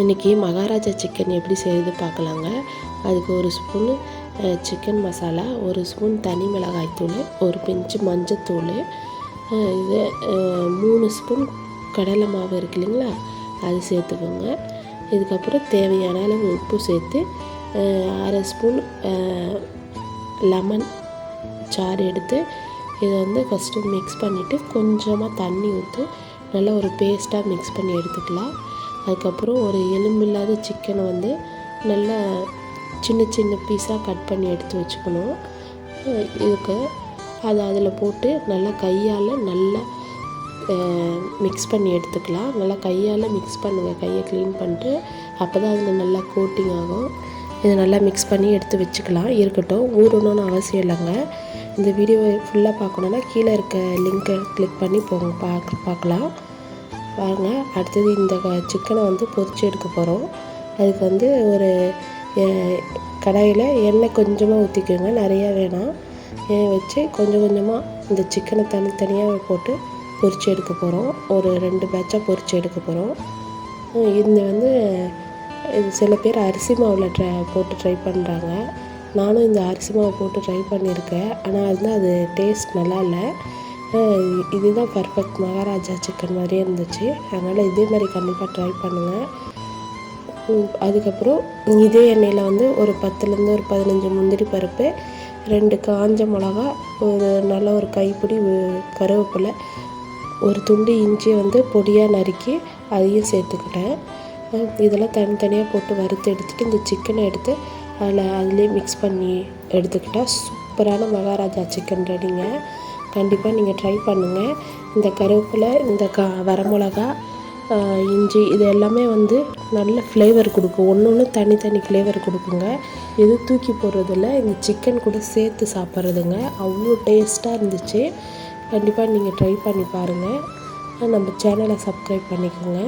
இன்றைக்கி மகாராஜா சிக்கன் எப்படி செய்கிறது பார்க்கலாங்க. அதுக்கு ஒரு ஸ்பூனு சிக்கன் மசாலா, ஒரு ஸ்பூன் தனி மிளகாய்த்தூள், ஒரு பிஞ்சு மஞ்சத்தூள், இது 3 ஸ்பூன் கடலை மாவு இருக்கு இல்லைங்களா, அது சேர்த்துக்கோங்க. இதுக்கப்புறம் தேவையான அளவு உப்பு சேர்த்து 1/2 ஸ்பூன் லெமன் சாறு எடுத்து இதை ஃபஸ்ட்டு மிக்ஸ் பண்ணிவிட்டு கொஞ்சமாக தண்ணி ஊற்றி நல்லா ஒரு பேஸ்ட்டாக மிக்ஸ் பண்ணி எடுத்துக்கலாம். அதுக்கப்புறம் ஒரு எலும்பில்லாத சிக்கனை நல்லா சின்ன சின்ன பீஸாக கட் பண்ணி எடுத்து வச்சுக்கணும். இதுக்கு அதை அதில் போட்டு நல்லா கையால் நல்லா மிக்ஸ் பண்ணி எடுத்துக்கலாம். நல்லா கையால் மிக்ஸ் பண்ணுங்கள், கையை க்ளீன் பண்ணிட்டு, அப்போ தான் அதில் நல்லா கோட்டிங் ஆகும். இதை நல்லா மிக்ஸ் பண்ணி எடுத்து வச்சுக்கலாம். இருக்கட்டும், ஊறணும்னு அவசியம் இல்லைங்க. இந்த வீடியோவை ஃபுல்லாக பார்க்கணுன்னா கீழே இருக்க லிங்க்கை கிளிக் பண்ணி போங்க, பார்க்கலாம் வாங்க. அடுத்தது இந்த சிக்கனை பொரிச்சு எடுக்க போகிறோம். அதுக்கு ஒரு கடாயில் எண்ணெய் கொஞ்சமாக ஊற்றிக்கோங்க, நிறையா வேணாம். வச்சு கொஞ்சம் கொஞ்சமாக இந்த சிக்கனை தனித்தனியாக போட்டு பொரிச்சு எடுக்க போகிறோம். ஒரு 2 பேட்சாக பொரிச்சு எடுக்க போகிறோம். இந்த இது சில பேர் அரிசி மாவில் போட்டு ட்ரை பண்ணுறாங்க. நானும் இந்த அரிசி மாவு போட்டு ட்ரை பண்ணியிருக்கேன். ஆனால் அது டேஸ்ட் நல்லா இல்லை. இதுதான் பர்ஃபெக்ட் மகாராஜா சிக்கன் மாதிரியே இருந்துச்சு. அதனால் இதே மாதிரி கண்டிப்பாக ட்ரை பண்ணுங்கள். அதுக்கப்புறம் இதே எண்ணெயில் ஒரு 10லேருந்து ஒரு 15 முந்திரி பருப்பு, 2 காஞ்ச மிளகா, நல்ல ஒரு கைப்பிடி கருவேப்பிலை, ஒரு துண்டு இஞ்சி பொடியாக நறுக்கி அதையும் சேர்த்துக்கிட்டேன். இதெல்லாம் தனித்தனியாக போட்டு வறுத்து எடுத்துகிட்டு இந்த சிக்கனை எடுத்து அதிலே மிக்ஸ் பண்ணி எடுத்துக்கிட்டால் சூப்பரான மகாராஜா சிக்கன் ரெடிங்க. கண்டிப்பாக நீங்கள் ட்ரை பண்ணுங்கள். இந்த கருவேப்பிலை, இந்த வரமிளகா, இஞ்சி, இது எல்லாமே நல்ல ஃப்ளேவர் கொடுக்கும். ஒன்று தனி ஃப்ளேவர் கொடுக்குங்க. எது தூக்கி போடுறதில்ல, இந்த சிக்கன் கூட சேர்த்து சாப்பிட்றதுங்க. அவ்வளோ டேஸ்ட்டாக இருந்துச்சு. கண்டிப்பாக நீங்கள் ட்ரை பண்ணி பாருங்கள். நம்ம சேனலை சப்ஸ்கிரைப் பண்ணிக்கோங்க.